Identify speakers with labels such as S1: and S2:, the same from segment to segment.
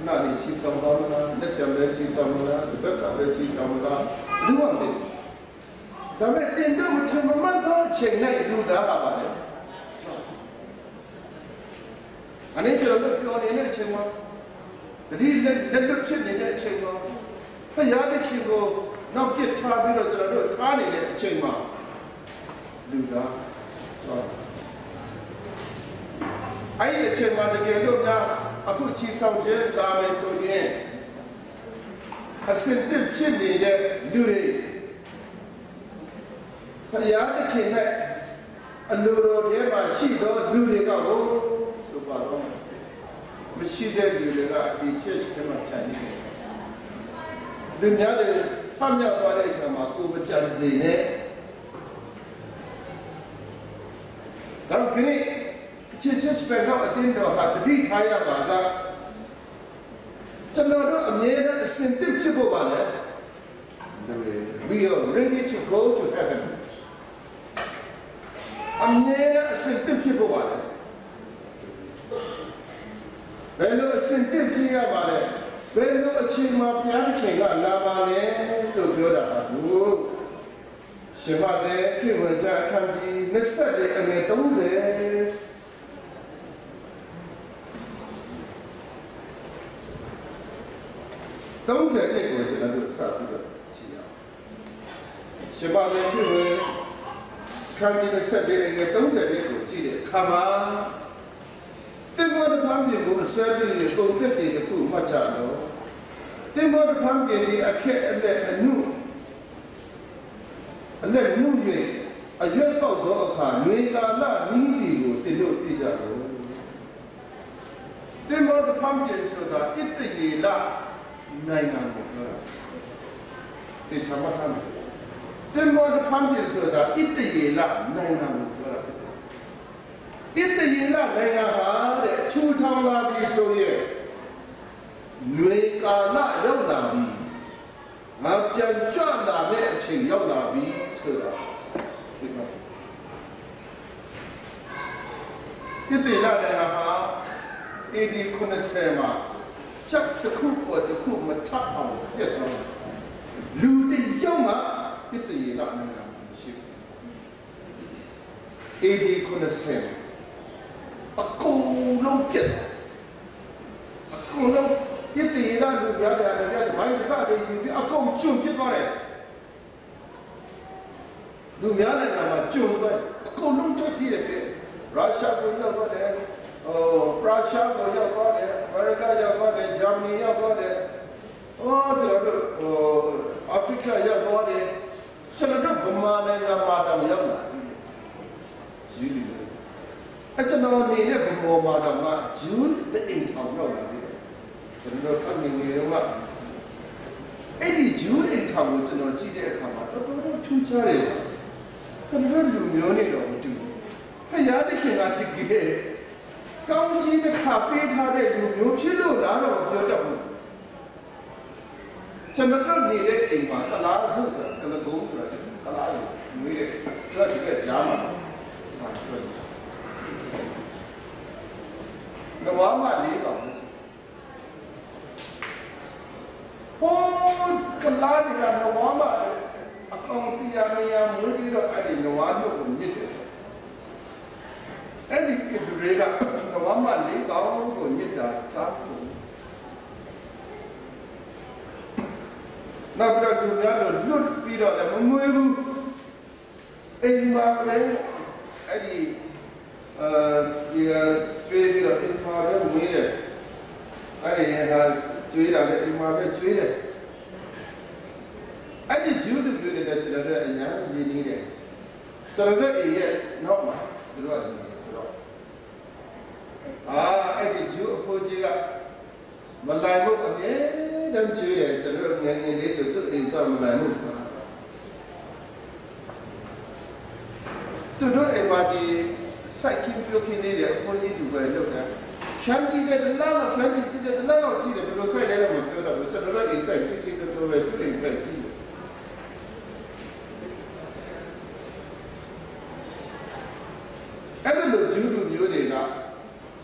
S1: 나니 치삼하나 내점에 치삼하나 백합에 치삼하나 누구한테 다음에 땡도 못하면 더 책내 누다 봐봐요 아니 저도 표현에는 정말 릴레르 칩니다 정말 야데 키고 남게 타비로 저러도 타니네 정말 누다 저 아이의 정말 되게도냐အခုချီဆောင်ခြင်းလာမယ်ဆိုရင်အစင်တစ်ဖြစ်နေတဲ့လူတွေဘုရားသခင်နဲ့အလိုတော်ထဲမှာရှိသောလူတွေကကိုဆိုပါတော့မရှိတဲ့လူတွေကဒီချက်ချင်းမှခြံနေတယ်လူများတွေဖတ်မြောက်သွားတဲ့အခါမှာကိုယ်မကြံစေနဲ့ဒါကြောင့်ချက်ပဲကအတင်းတော်ဟာတတိထားရပါကကျွန်တော်တို့အမြဲတမ်းအစဉ်တစ်ဖြစ်ဖို့ပါလေ We are ready to go to heaven အမြဲတမ်းအစဉ်တစ်ဖြစ်ဖို့ပါလေဘယ်လိုအစဉ်တစ်ဖြစ်ရပါလဲဘယ်လိုအချိန်မှဘုရားသခင်ကလာပါလဲလို့ပြောတာပါဘူးရှင်မတဲ့ပြေဝကြအခန်းကြီး20အငယ်3030နှစ်ကိုကျွန်တော်တို့စပြီးတော့ကြည့်ရအောင်။ရှင်ပါတဲ့ပြုဝင်ခန်းကြီး30နဲ့30နှစ်ကိုကြည့်တဲ့အခါမှာတင်မောတဖမ်းပြေကိုအစွဲပြေကိုကုန်သက်တည်တစ်ခုမှတ်ကြတော့တင်မောတဖမ်းပြေဒီအခက်အလက်အနု၍အရွက်ပေါက်သောအခါငွေကာလနီးဒီကိုတင်လို့သိကြတော့တင်မောတဖမ်းပြေဆိုတာအတ္တရေလနိုင်ငံကိုပြောတာဒီချမထားတယ်တင်မောတဖမ်းပြေဆိုတာအတ္တရေလနိုင်ငံကိုပြောတာအတ္တရေလနိုင်ငံဟာတဲ့ထူထောင်လာပြီဆိုရင်ຫນွေကာလရောက်လာပြီငါပြန်ကြွလာတဲ့အချိန်ရောက်လာပြီဆိုတာဒီမှာအတ္တရေလနိုင်ငံဟာAD 90မှာချက်တစ်ခုပေါ်တစ်ခုမထပ်အောင်ပြတ်သွားလူတွေရောက်မှပြည့်တည်လာနိုင်တာရှိတယ်။ AD 90အကုန်လုံးပြတ်အကုန်လုံးပြည့်တည်လာလူများတယ်ဘိုင်းစားတွေယူပြီးအကုန်ကျွတ်ပြတ်သွားတယ်။လူများနိုင်ငံမှာကျွတ်သွားအကုန်လုံးထွက်ပြေးတယ်ရုရှားကိုရောက်သွားတယ်ပရုရှားကိုရောက်သွားတယ်အမေရိကရောက်သွားတယ်ဂျာမနီရောက်သွားတယ်ကျွန်တော်တို့အာဖရိကရောက်သွားတယ်ကျွန်တော်တို့ဗမာနိုင်ငံမှာတောင်ရောက်လာပြီဂျူးတွေကျွန်တော်နေတဲ့ဗမာမှာတောင်မှဂျူးတဲ့အိမ်ထောင်ရောက်လာပြီကျွန်တော်ခက်နေနေတော့အဲ့ဒီဂျူးအိမ်ထောင်ကိုကျွန်တော်ကြည့်တဲ့အခါမှာတော်တော်ထူးခြားတယ်ကျွန်တော်လူမျိုးနေတော့မတူဘူးဖယားတခင်ကတကယ်ကောင်းကြီးတစ်ခါပေးထားတဲ့လူမျိုးဖြစ်လို့လားတော့ပြောတတ်ဘူးကျွန်တော်နေတဲ့အိမ်မှာကလားဆုဆိုကလကုန်းဆိုတာကလားလေးမွေးတယ်အဲ့ဒါကကြားမှာနဝမလေးပါဟိုကလားဒီကနဝမအကောင်တရားမယာမွေးပြီးတော့အဲ့ဒီနဝတို့ကိုညစ်တယ်အဲ့ဒီအစ်တွေကနဝမလေးကောင်းကိုညစ်တာစားဖို့နောက်ပြီးတော့လူများတော့လွတ်ပြီးတော့လည်းမမွေးဘူးအိမ်မှာလည်းအဲ့ဒီကျွေးပြီးတော့အိမ်မှာပဲမွေးတယ်အဲ့ဒီဟာကျွေးတာလည်းအိမ်မှာပဲကျွေးတယ်အဲ့ဒီဂျူးလူတွေနဲ့ကျွန်တော်တို့အညာရင်းနေတယ်ကျွန်တော်တို့အိမ်ရဲ့နောက်မှာသူတို့ကနေဆိုတော့အဲ့ဒီဂျူးအဖိုးကြီးကမလိုက်ဖို့အမြဲတမ်းကျွေးတယ်ကျွန်တော်ငယ်ငယ်လေးဆိုသူ့အိမ်တော့မလိုက်ဖို့ဆိုတာသူတို့အိမ်မှာဒီစိုက်ကင်းပြုတ်ခင်းနေတဲ့အဖိုးကြီးသူပဲလုပ်တယ်ဖြန်းကြည့်တဲ့လောက်ဖြန်းကြည့်တဲ့လောက်ကြည့်တယ်ဘယ်လိုစိုက်လဲတော့မပြောတော့ဘူးကျွန်တော်တို့အိမ်စိုက်တိတိတော်တော်ပဲသူ့အိမ်စိုက်ကြည့်အဲ့ဒါလိုဂျူးလူမျိုးတွေက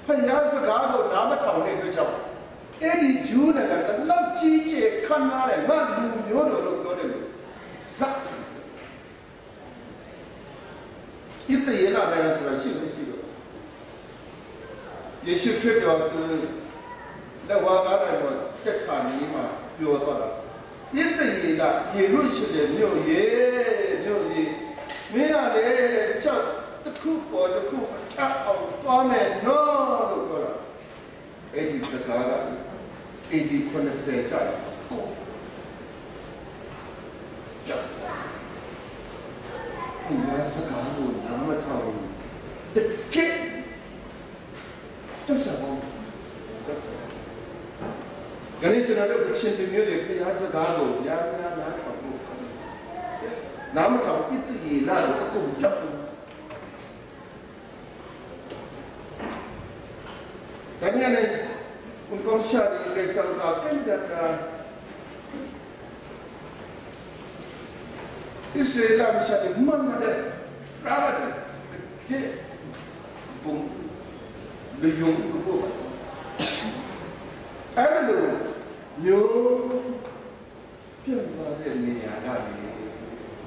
S1: ဖယားစကားကိုနားမထောင်တဲ့အတွက်ကြောင့် Any June and the love GJ canal and one new Yodo Zap. If the Yella answer, you should treat your the Wagara was Japanima, your father. If the Yella, you reach the new year, me are the cook or the cook of Tome, no, it is the Gaga, 80 Connoisseur child. That's a Gago, the kid. Just a home. Ganit another chin music, he has a Gago, Yamana, Namaka, it the Lado, Daniel, un consiglio che salva che is la bisa di mana de rawat ke bung leyung ko ada do yo pian ba de ni ya da ni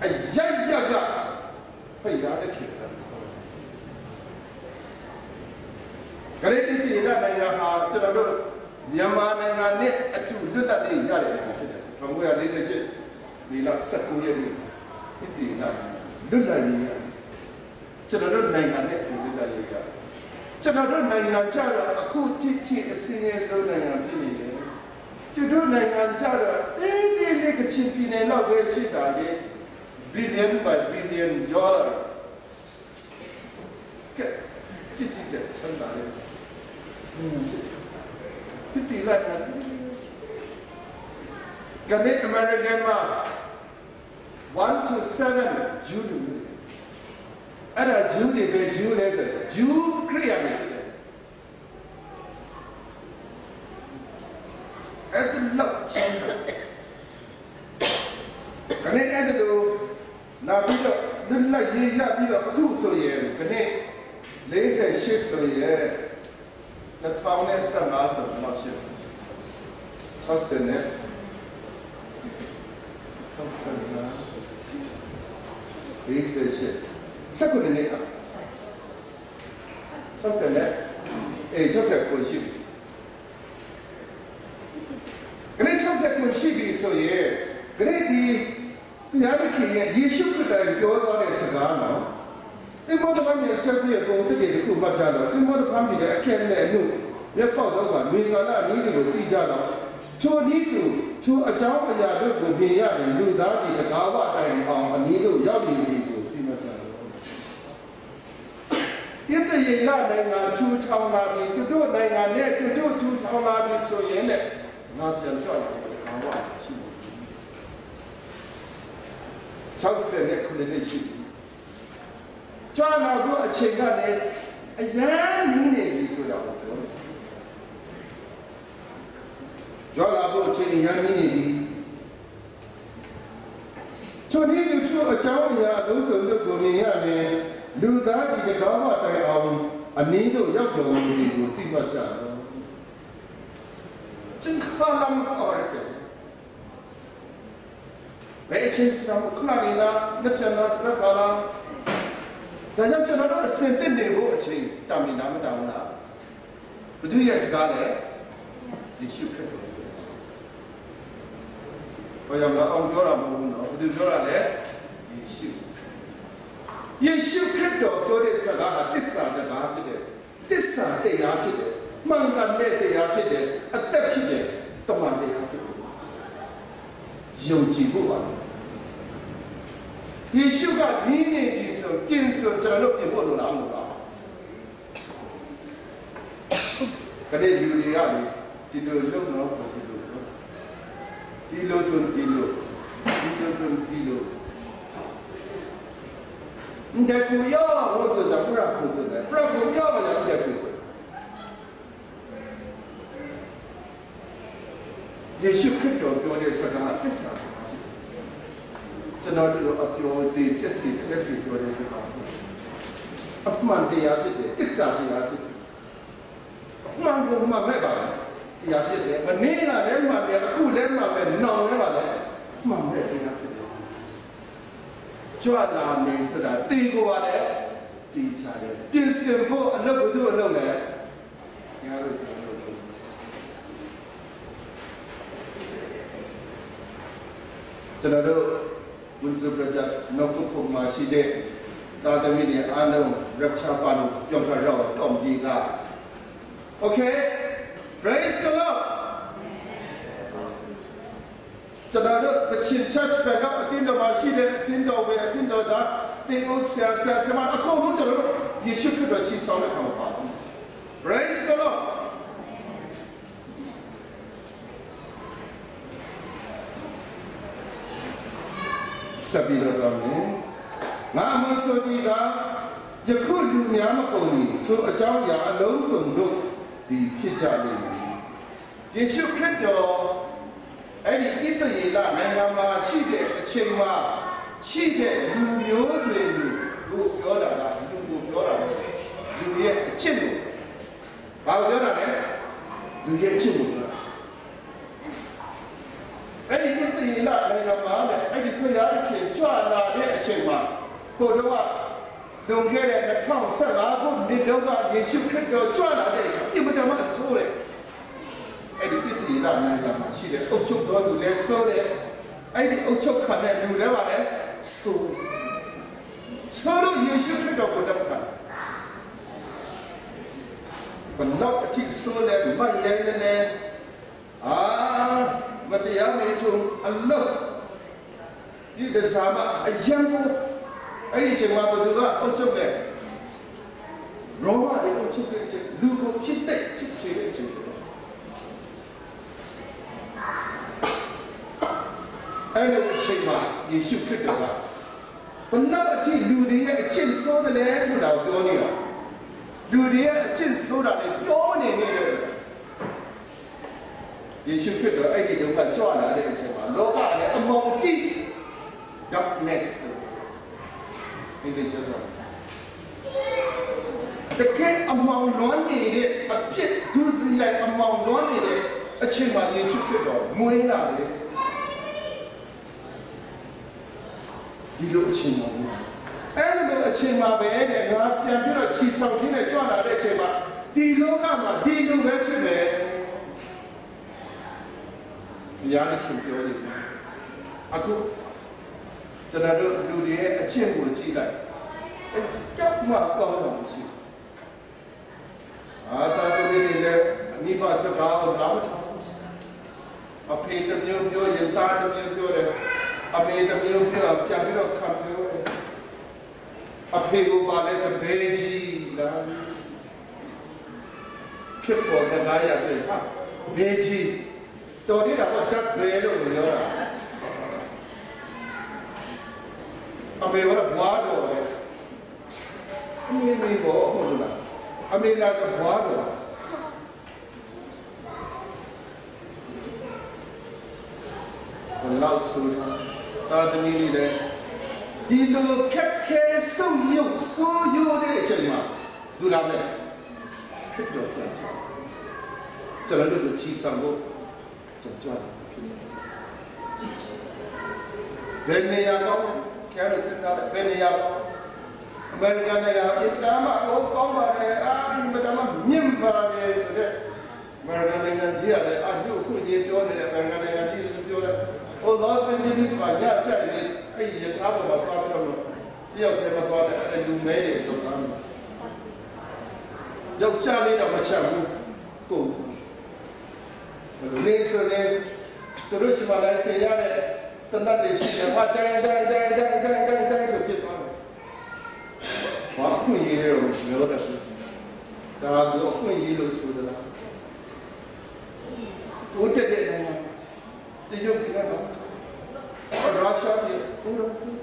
S1: ayya ga phai ya de ke kare ti na na ya ha ta do Myanmar na ne atu lulat ni ya de ke de bang ya de je ni la 19 ye ni Iti na lulat ya Chana na nga ne tu lulat ya Chana na nga jara aku ti asinge so na nga pi ni le tu do na nga jara le ke chin pi ne la we chi da le billion by billion dollar ke chi je chan da le Iti la na Gane American ma 1 to 7 June. Ada June be June le June kriya me. At the love chamber. Kane at the na bi do lulla ye ya bi do aku so ye kane 48so ye 2015ဆိုတော့ရှိ60နဲ့60နဲ့60နဲ့60ကိုရှိပြီခဏ60ကိုရှိပြီဆိုရင်ခဏဒီဘုရားသခင်ရဲ့ယေရှုခရစ်တိုင်ပြောသွားတဲ့စကားနော်ဒီမောဒဖမ်းရဲ့ဆက်ပြည့်ပုံတည်းတခုမှတ်ကြတော့ဒီမောဒဖမ်းရဲ့အခက်နဲ့နှုတ်ရက်ပေါက်တော့ကမြေကာလနီးတွေကိုသိကြတော့ထိုနည်းတူထိုအကြောင်းအရာတို့ကိုပြင်ရတယ်လူသားဒီတကားဝတိုင်အောင်အနည်းတို့ရောက်နေပြီကိုသိမှတ်ကြတော့ဒီတရေလာနိုင်ငံထူထောင်လာပြီသူတို့နိုင်ငံနဲ့သူတို့ထူထောင်လာပြီဆိုရင်လည်းငါပြန်ကြောက်လာတယ်ကာဝရှိတယ်60နဲ့ခုနှစ်ရှိပြီကျွမ်းလာတော့အချိန်ကလည်းအရန်နီးနေပြီဆိုတော့ပြောတယ်ကျွမ်းလာတော့အချိန်အရန်နီးနေပြီချိုဒီလူချိုအကြောင်းအရာလုံးစုံတို့ကိုမြင်ရတယ်လူသားဒီတကားဝတိုင်အောင်အနည်းတို့ရောက်တော်မူသည်ကိုသိမှတ်ကြတော့ကျန်ခါလမ်းပေါ်ရစေဘယ်ချင်းစတာခလာရီလာလက်ပြန်လာလက်ခါလာဒါကြောင့်ကျွန်တော်တို့အစင်တက်နေဖို့အချိန်တာမီနာမတောင်းလားဘုသူရဲ့စကားလဲယေရှုခရစ်တော်ဘာကြောင့်လဲအောင်ပြောတာမဟုတ်ဘူးနော်ဘုသူပြောတာလဲယေရှုခရစ်တော်ပြောတဲ့စကားကတစ္ဆာစကားဖြစ်တယ်တစ္ဆာတရားဖြစ်တယ်မှန်ကန်တဲ့တရားဖြစ်တယ်အသက်ဖြစ်တယ်တမန်တရားဖြစ်တယ်ယုံကြည်ဖို့ပါယေရှုကနီးနေပြီဆိုကျင်ဆိုကျွန်တော်တို့ပြင်ဖို့လိုလားမဟုတ်လားကတဲ့လူတွေကလေဒီလိုလုံတော့ဆိုဒီလိုဆိုဒီလိုဆိုဒီလို你不要，我这叫不让控制的，不让不要嘛，也不得控制。耶稣基督ပြောတဲ့စကားသစ္စာစကားကျွန်တော်တို့အပြောစီဖြစ်စီခက်စီပြောတဲ့စကားအမှန်တရားဖြစ်တယ်သစ္စာတရားဖြစ်တယ်မှန်ကိုမှမဲ့ပါလားသ တရားဖြစ်တယ်မနေ့ကလည်းမှပဲအခုလည်းမှပဲနောင်လည်းမှလည်းမှန်တဲ့တရားဖြစ်တယ်ကြွလာနေစတာတေကိုပါလေတီချတယ်ပြင်ဆင်ဖို့အလုပ်ဘုသူအလုပ်လဲငါတို့ကျွန်တော်တို့ဝန်စုပရကြနောက်ခုပုံမှာရှိတဲ့တာသမီးတွေအားလုံးရक्षाပါလို့ပြောထားတော့ကောင်းကြီးက Okay praise the Lord ကျွန်တော်တို့ကချင် church ဘက်ကအတင်းတော်မှာရှိတဲ့အတင်းတော်ပဲအတင်းတော်သားတင်အောင်ဆရာဆရာမအကုန်လုံးကျွန်တော်တို့ယေရှုခရစ်တော်ကြီးဆောင်တဲ့ကောင်ပါ praise the Lord စပီတော်တော်နဲ့ငါမဆိုဒီကယခုလူများမကုန်ဘူးသူအကြောင်းအရာအလုံးစုံတို့ဒီဖြစ်ကြလိမ့်မယ်ယေရှုခရစ်တော်အဲ့ဒီဣသရေလနိုင်ငံမှာရှိတဲ့အချိန်မှာရှိတဲ့လူမျိုးတွေကိုပြောတာကလူကိုပြောတာလေလူရဲ့အချစ်ကိုဘာပြောတာလဲလူရဲ့အချစ်ကိုပြောတာအဲ့ဒီဣသရေလနိုင်ငံမှာလည်းအဲ့ဒီဖျားသခင်ကြွလာတဲ့အချိန်မှာဟိုတော့လွန်ခဲ့တဲ့2015ခုနှစ်တုန်းကယေရှုခရစ်တော်ကြွလာတဲ့အချိန်အင်မတန်မှဆိုးတယ်အဲ့ဒီဣသရေလနိုင်ငံမှာရှိတဲ့အုပ်ချုပ်တော်သူလည်းဆိုးတယ်အဲ့ဒီအုပ်ချုပ်ခံတဲ့လူလည်းပါလေဆိုလို့ယေရှုခရစ်တော်ကိုတော့ခံဘလောက်အထိဆိုးလဲမယဉ်နေမတရားမင်းတို့အလောဒီဒဇာမအယံကိုအဲ့ဒီချိန်မှာဘယ်သူကအုပ်ချုပ်လဲရောမတွေအုပ်ချုပ်တဲ့အချိန်လူကိုဖြစ်တဲ့ဖြစ်ချင်တဲ့အချိန်အဲ့ဒီအချိန်မှာယေရှုခရစ်တော်ကဘလောက်အထိလူတွေရဲ့အကျင့်ဆိုးတယ်လဲဆိုတာကိုပြောနေတာလူတွေရဲ့အကျင့်ဆိုးတာလည်းပြောနေတယ်ယေရှုခရစ်တော်အဲ့ဒီတုန်းကကြွလာတဲ့အချိန်မှာလောကလည်းအမောင်တိ darkness ဒီလိုကျတော့တကယ်အမောင်လွန်နေတဲ့အပြစ်ဒုစရိုက်အမောင်လွန်နေတဲ့အချိန်မှာယေရှုခရစ်တော်မွေးလာတယ်ဒီလိုအချိန်မှာအဲ့ဒီလိုအချိန်မှာပဲတဲ့ငါပြန်ပြီးတော့ခြိဆောင်ခြင်းနဲ့ကြွလာတဲ့အချိန်မှာဒီလောကမှာဒီလိုပဲဖြစ်မယ်ဘုရားသခင်ပြောတယ်အခုကျွန်တော်တို့လူတွေရဲ့အကျင့်ကိုကြည့်လိုက်ကြောက်မှကောင်းတာမရှိဘူးတာသမီးတွေလည်းအနိမစကားကိုနားမထောင်အဖေတမျိုးပြောရင်တာတမျိုးပြောတယ်အမေတမျိုးပြောပြန်ပြီးတော့ခံပြောတယ်အဖေကပါလဲစဘေးကြီးလားဖြစ်ပေါ်စကားရတယ်ဟာဘေးကြီးတော်တယ်တော့တတ်ဘယ်လို့ပြောတာအမေကဘွားတော်တယ်အမေဘောဟုတ်လားအမေကဘွားတော်ဘလောက်ဆိုတာတာသမီးလေးလည်းဒီလိုခက်ခဲဆုံးရုပ်ဆိုးရိုးတဲ့အချိန်မှာသူလာမယ်ဖြစ်တော့ပြန်ချင်ကျွန်တော်တို့ချီဆောင်ဖို့ကြွားဘယ်နေရာကောင်းကျန်တဲ့စဉ်းစားတဲ့ဘယ်နေရာကောင်းအမေရိကန်နိုင်ငံအင်တာမကိုကောင်းပါတယ်အင်တာမမြင့်ပါတယ်ဆိုတဲ့အမေရိကန်နိုင်ငံကြီးကလည်းအတို့ခုရေးပြောနေတဲ့အမေရိကန်နိုင်ငံကြီးတွေပြောတယ်ဟိုလော့စ်အိန်ဂျလိစ်မှာညကြိုက်နေအဲ့ဒီရထားပေါ်မှာသွားပြောလို့တယောက်တည်းမသွားတဲ့အဲ့လူမဲတွေစုံတာယောက်ျားလေးတော့မချက်ဘူးကိုလေးဆိုတဲ့သူတို့ရှိမှလည်းဆေးရတဲ့တနတ်တွေရှိတယ်ဟာတိုင်းဆိုဖြစ်သွားတယ်။ဘာခွင့်ရေးရတော့ပြောတယ်။ဒါကိုခွင့်ရေးလို့ဆိုသလား။ဦးတက်တဲ့နိုင်ငံတရုတ်ပြည်ကတော့ရုရှားပြည်ဦးတော့ဆို။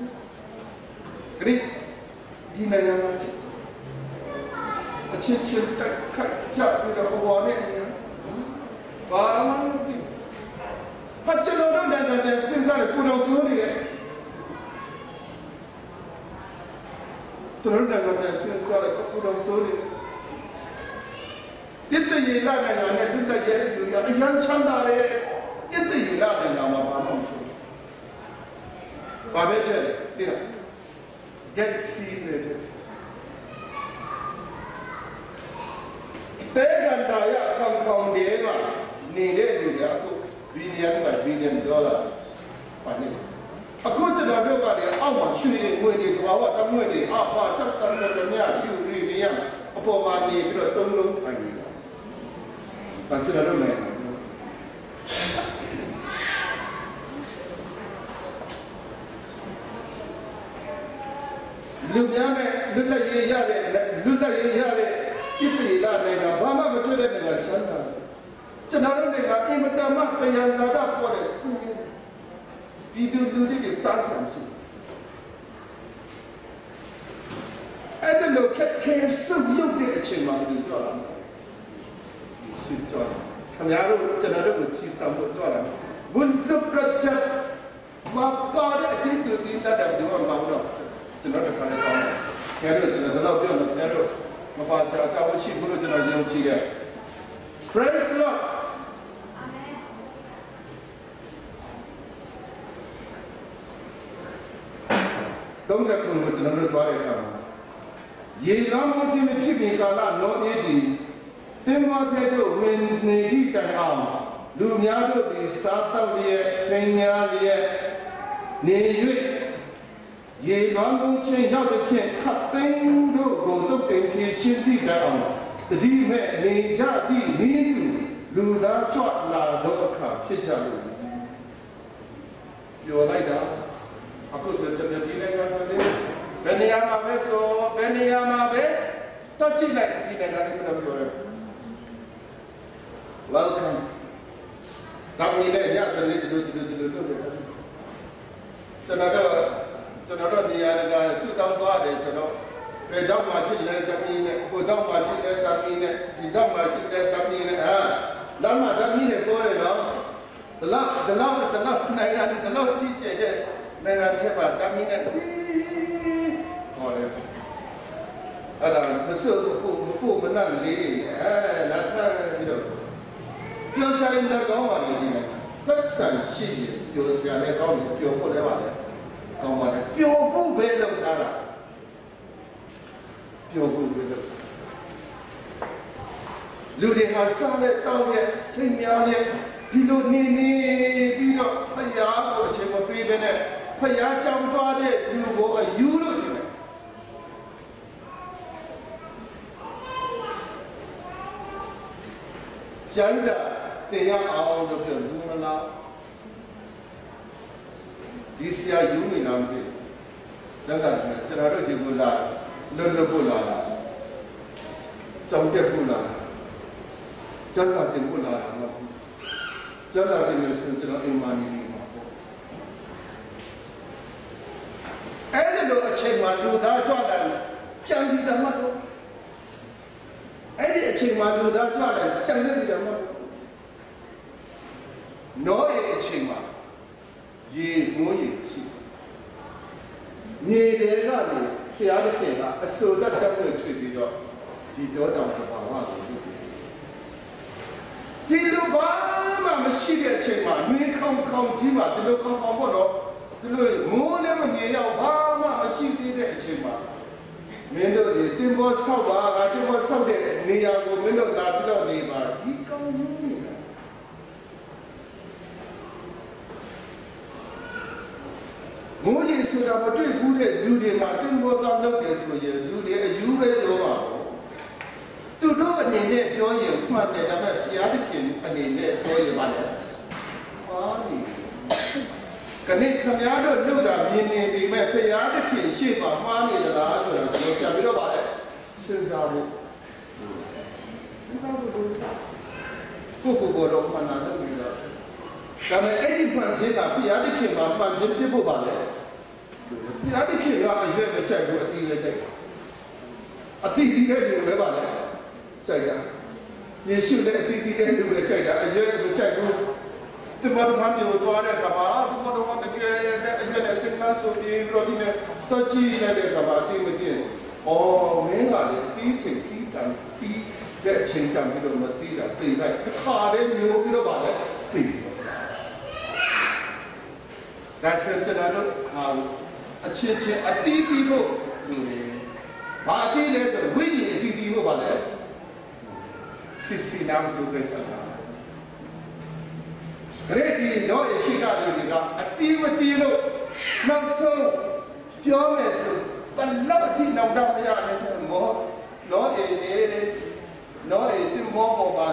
S1: ဒီနိုင်ငံမှာအချင်းချင်းတက်ခတ်ကြပြီးတော့ဟောနေတယ်။ဘာမှမသိဘာကျွန်တော်တို့နိုင်ငံနဲ့စဉ်းစားလို့ကိုယ်တော်ဆိုနေတယ်ကျွန်တော်တို့နိုင်ငံနဲ့စဉ်းစားလို့ကိုယ်တော်ဆိုနေတယ်ဒီတ ye la na nga ne lu la ye yu ya ayan chanda le ite ye la na ma ba ma ba be che le Dead Sea le te ganda ya kong de ma ni le lu ya ko billion by billion dollar pa ni aku tu dah dua kali awak syuri mudi tu awak tak mudi apa cak tak ada yu ri ni yang apa mani tu tolong lagi tak ada rumah lu ni lu lagi ya le itu ilah mereka bapa betul mereka canda canda mereka ini pertama yang ada pada sini video di sasaran sih ada lo kayak sebelum dia cuma itu jualan sih jualan kami harus canda berci sambut jualan bun seberapa mapa dia itu tidak ada jualan baru canda kalau tahu kalau canda kalau dia nak kalau mapa saya tahu sih bulu canda yang ciga praise Lord Don't have to go to the Notorious. Ye long to the shipping cala, no eating. Timber Pedro, when they eat an arm. Lumiado di Sata Lia, Tenya Lia, Neyu. Ye long to change out the king, cut thing, go to the kitchen down. The demon may jadi need Luda Chot La Doka, Chichalu. You like that? Aku sudah cerita dengan saya. Beniama betul, beniama be. Tak cila dengan itu nama orang. Welcome. Kami ini ya sendiri dulu. Cenada ni ada sudah ada cenada. Bedam macam le kami ini, bedam macam le kami ini, bedam macam le kami ini. Lama kami ini boleh lah. Dalam naik cincin je. Dengan siapa kami nak oleh ada besar buku menang diri nak hidup biasa ini kau mana ni kesan sih biasa ni kau ni biasa boleh mana kau mana biasa belum ada biasa belum lu dia asal ni tahu dia tinggal dia di lu ni bido payah aku cuma pilih Paya jam tu ada euro je. Jangan tiang awam tu pun bunga. Di sia Juni nanti. Jangan ada di bulan, lalu bulan, jam bulan, jangan di bulan, jangan di mesin jangan iman ini. Ada lo aceh madu dah jualan, jangan tidak malu. Ada aceh madu dah jualan, jangan tidak malu. No aceh madu, ye mui si. Ni lega ni, tiada kena, asal dah dapat cuci dia, tidak dapat bawa tu. Tidak bawa mesti dia aceh madu, ni kau jimat, tidak kau bodoh. Dulu mula mengiau bama masih tidak cuma. Mendo di timur sawa, timur sawa ni aku mendo nak tidak ni bah. Ikau ini. Mungkin sudah betul bude bude matin bukan lebih semuanya bude juga jauh. Tuduh ni joye mana dapat tiada kin ni joye mana. Ani. Kini kami ada luda mini bima payah kin siapa mana adalah sudah kami dah baik senzaru. Kuku bodoh mana ada bila. Kami ini panjang tapi ada kin panjang siapa baik. Ada kin ada juga macam tu ada juga. Ati tidak juga baik. Cakap. Yesus dah ati tidak juga cakap. Ada macam tu. Tempat itu ada kapal, tempat ada signal suri, rodine, taci ada kapal, mungkin. Oh, mereka ada tiang, cái trình cảm cái đồ mà tí là tùy này cái khá đấy nhiều cái đồ bảo đấy tùy đại sơn cho nó chia tí tí bộ bà tí lấy rồi quý gì tí tí bộ bảo đấy xì nam tu cái sao cái thì nó khi cả người thì cả tí mà tí lộ năm sauပြောမယ်ဆိုဘယ်လောက်အထိနောက်တော့မရလဲမောနော်အေးနော်အေးတင်မောပေါ်မှာ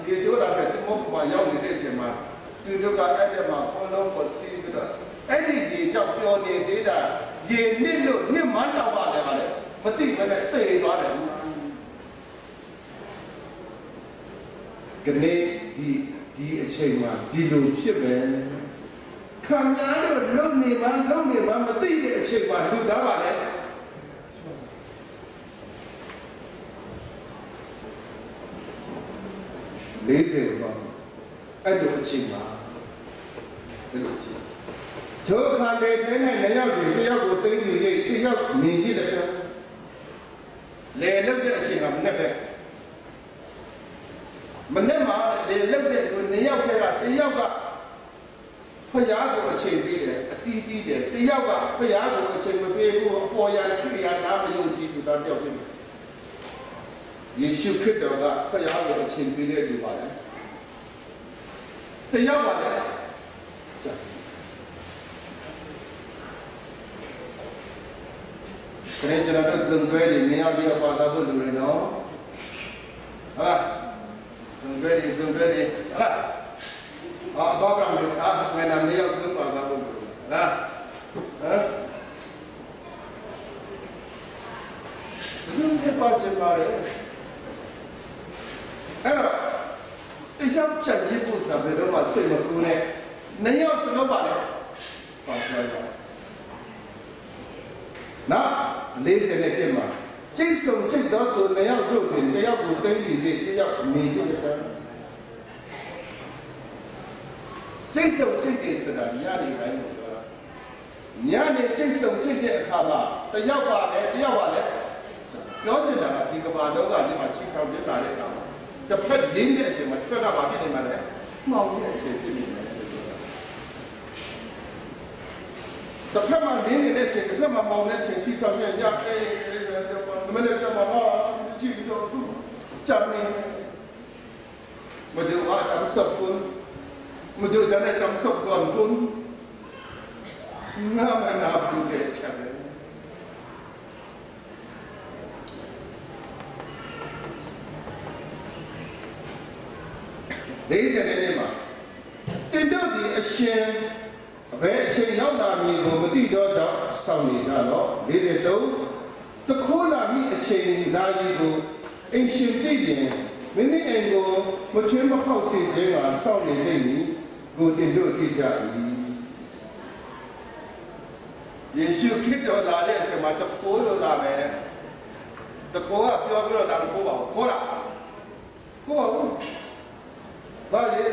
S1: ရေကျိုးတာပဲတင်မောပေါ်မှာရောက်နေတဲ့အချိန်မှာသူတို့ကအဲ့ဒီမှာဘုံလုံးကိုစီးပြီးတော့အဲ့ဒီရေကြောင့်ပျော်နေသေးတာရေနစ်လို့နစ်မန်းတော့ပါတယ်ဗါလေမသိမနဲ့တေသွားတယ်ကနေဒီအချိန်မှာဒီလိုဖြစ်ပဲခံရတော့လုံနေမှမသိတဲ့အချိန်မှာလူသားပါလေ40ပါအဲ့လိုအချိန်မှာအဲ့လိုကြည့်ဒုက္ခလေးထဲနဲ့လည်းရောက်ပြီးတယောက်ကိုသိနေရိတ်တယောက်မြင်ကြည့်တယ်လေလုတ်တဲ့အချိန်ကမနဲ့ပဲမနဲ့မှာလေလုတ်တဲ့ကို2ယောက်ထဲကတယောက်ကဖျားကိုအချိန်ပေးတယ်အတီးတီးတယ်တယောက်ကဖျားကိုအချိန်မပေးဘူးအပေါ်ရန်ခရိယာနာမယုံကြည်သူတော်တယောက်ဖြစ်တယ်ယေရှုခရစ်တော်ကဖျားကိုအချိန်ပေးတဲ့လူပါလေတယောက်ပါလေခရစ်တော်တို့ဇုံတွဲတွေနေရာပြပါတာဖို့လူတွေနော်ဟုတ်လားဇုံတွဲတွေဟုတ်လားဘာကမှမနာနေရောက်သပါတာဘူးလားဒီလိုပါချင်ပါလေအဲ့တော့တရားချက်ရေးဖို့ဆိုဘယ်တော့မှစိတ်မကူနဲ့နေရောက်စလို့ပါလေပါကြရနော်40နဲ့ပြမှာကျိတ်ဆုံကျိတ်တော့သူနေရောက်တို့တွင်တယောက်ကိုသိသိလေးတယောက်နေကြတယ်ကျိတ်ဆုံကျိတ်တယ်ဆိုတာညနေပိုင်းကိုပြောတာညနေကျိတ်ဆုံကျိတ်တဲ့အခါမှာတယောက်ပါလေပြောချင်တာကဒီကဘာလောကကြီးမှာချီဆောင်ပြလာတဲ့အခါမှာတစ်ဖက်လင်းတဲ့အချိန်မှာတစ်ဖက်ကဘာဖြစ်နေမှာလဲမှောင်တဲ့အချိန်ဖြစ်နေတယ်တစ်ဖက်မှာလင်းနေတဲ့အချိန်တစ်ဖက်မှာမှောင်တဲ့အချိန်ချီဆောင်ပြရမနေ့ကမှကြည့်တော့ကြမ်းနေမဒူအားအစပ်ကွန်းမဒူတဲ့တမ်းစပ်ကွန်းကွန်းနာမနာပြုခဲ့တယ်40နဲ့မှာတင်တော့ဒီအရှင်အဘယ်အချိန်ရောက်လာမည်ကိုမသိတော့ကြောင့်စောင့်နေကြတော့43တခိုးလာမိအချိန်နာရီကိုအင်ရှင်တိတ်ရင်မိမိအိမ်ကိုမချွင်းမဖောက်စေခြင်းကစောင့်နေနေပြီကိုတင်တို့သိကြ၏ယေရှုခရစ်တော်လာတဲ့အချိန်မှာတခိုးလိုလာမယ်တဲ့တခိုးကပြောပြီးတော့လာမခိုးပါဘူးခိုးလားခိုးပါဘူးဘာလဲ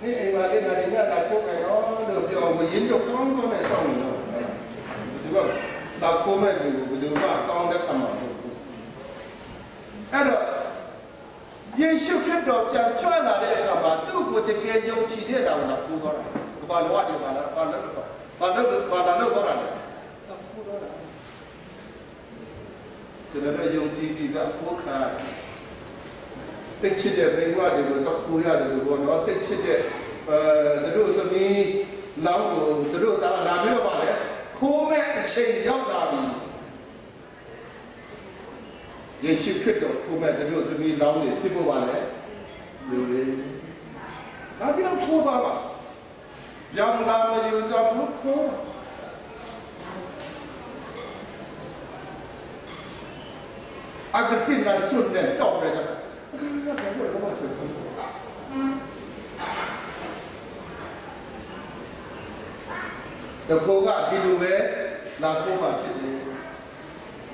S1: นี่ไอ้มาเล่นอะไรเนี่ยเราโค้งไงเนาะเดี๋ยวပြောဝင်ရင်တော့ကောင်းကောင်းနဲ့စောင့်နေတော့ဒီကတော့ခိုးမဲ့လူဘယ်သူမှကောင်းတဲ့ခါမှာအဲ့တော့ယေရှုခရစ်တော်ပြန်ကြွလာတဲ့အခါမှာသူ့ကိုတကယ်ယုံကြည်တဲ့တော်ကပူတော့တာကဘာလောကပါလားဘာလို့တော့တာလဲပူတော့တာကျွန်တော်ယုံကြည်ပြီးကခိုးခါတက်ချစ်တဲ့ဘင်္ဂါတွေကိုတော့ခိုးရတယ်လို့ပြောတော့တက်ချစ်တဲ့တို့သမီးလောင်းကိုတို့တာလာပြီးတော့ပါလေခိုးမဲ့အချိန်ရောက်လာပြီယေရှုခရစ်တော်ခိုးမဲ့တို့သမီးလောင်းတွေဖြစ်ဖို့ပါလေလူတွေဒါပြီးတော့ခိုးသွားပါကြောင်လာမယူတော့ခိုးအကစင်ကဆွတ်တဲ့တော့တယ်တခိုးကဒီလိုပဲလာခိုးမှဖြစ်တယ်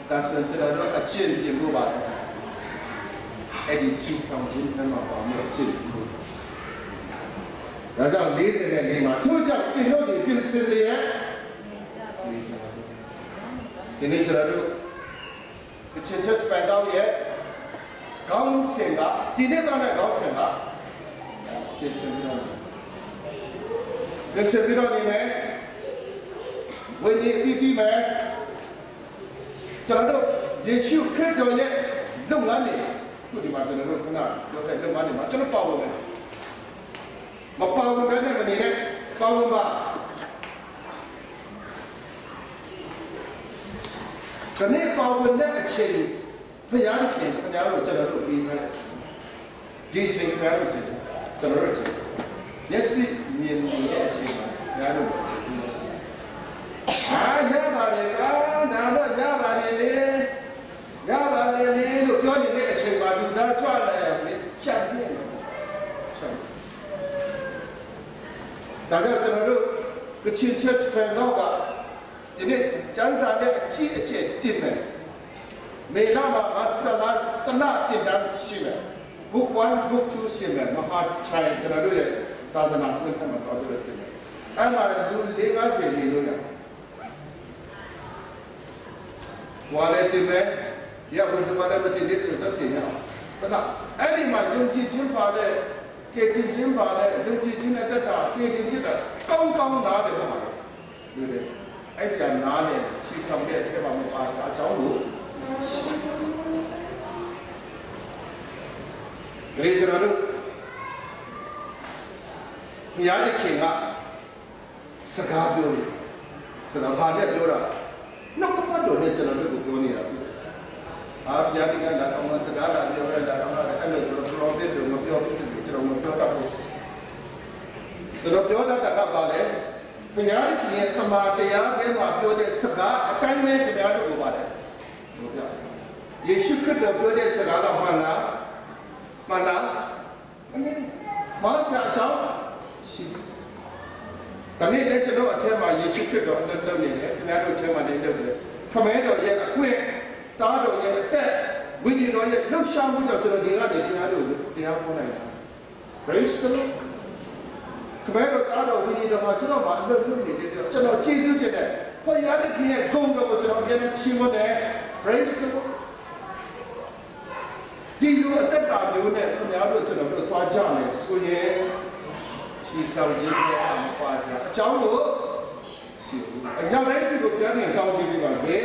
S1: ဒါဆိုကျွန်တော်တို့အကျင့်ပြင်ဖို့ပါတယ်အဲ့ဒီချီဆောင်ခြင်းထဲမှာပါမယ်အကျင့်ဖို့ဒါကြောင့်44မှာထို့ကြောင့်သင်တို့ဒီပြင်စင်လျက်ဒီနေ့ကျွန်တော်တို့အချင်းချက်ပန်တောင်းရဲ့高兴啊，今天当然高兴啊，这是不了，这是不了你们，为你弟弟们，这都耶稣基督的弄完的，不你妈这都可能，要在弄完的嘛，这都包我们，嘛包我们那么你呢，包我们吧，这那包我们那个钱里。พยานเขียนพยานเราจะรู้ดีไหมจีเชิงพยานเราจะรู้จริงเนี่ยสิมีเนี่ยจริงไหมพยานเราจะรู้ยาบาเลยก็น่าว่ายาบาเลยเนี่ยยาบาเลยเนี่ยลูกย้อนเนี่ยเชิงมาดูได้ช่วยอะไรไม่ใช่เนี่ยใช่แต่ก็จะรู้ก็ชินเชื่อเป็นเราก็ทีนี้จันทร์เนี่ยจีติดไหมเมลามาอัสตานาตนาติดันชิมบุกวันบุกทูชิมมหาชัยจะรู้ยังตาตนาคุณทำมาต่อด้วยกันอันมาดูเลี้ยงเสียดีด้วยวันเดียวกันยาบุษบาลมาติดอยู่ตั้งที่เนี่ยแต่ละอันนี้มายุ่งจีจิมพาเลยเกจิจิมพาเลยยุ่งจีจินนั่นแต่ตาเสียดีที่ละก้องก้องนาเดี๋ยวมาดูเลยไอ้ยันนาเนี่ยชีสำเร็จแค่มาไม่ภาษาเจ้าหนูเรื่องจะรู้พยานเข่งอ่ะสกัดอยู่สกัดบ้านเนี่ยอยู่ละนกกระพัดโดนเนี่ยจะรู้กูคนนี้ละพยานที่กันละทำมันสกัดละเดี๋ยวเราละทำอะไรอันนี้จะรู้เรื่องเดี๋ยวมันเกี่ยวจะรู้มันเกี่ยวกับจะรู้เกี่ยวกับกับอะไรพยานที่เนี่ยทำมาเดียร์เนี่ยมาเกี่ยวกับสกัดตั้งไว้จะไม่รู้กูบ้านเยซูคริสต์เกี่ยวกับสกัดละมันนะอันนี้มาจากเจ้าสิตอนนี้เนี่ยจะรู้ว่าเชื่อมาเยซูคริสต์เราเดิมๆเนี่ยที่แม่เราเชื่อมาเดิมๆเลยทำไมเราอยากคุยตาเราอยากแต่วิญญาณเราอยากลุกช้ำเราจะเราดีกันเดี๋ยวที่แม่เราที่แม่พูดอะไรนะ Praise the Lord ทำไมเราตาเราวิญญาณเราจะเรามาเดิมๆเนี่ยจะเราจีสุดเนี่ยพอยาได้กินเนี่ยกงเราจะเราเนี่ยชิมวันเนี่ย Praise the Lordဒီလိုအသက်တာမျိုးနဲ့ခင်ဗျားတို့ကျွန်တော်တို့သွားကြမယ်ဆိုရင်ချီဆောင်ခြင်းနဲ့အပါစရာအကြောင်းကိုရှိဘူးအကြောင်းတိုင်းစီကိုပြန်ပြန်ကောင်းကြည့်ပါစေ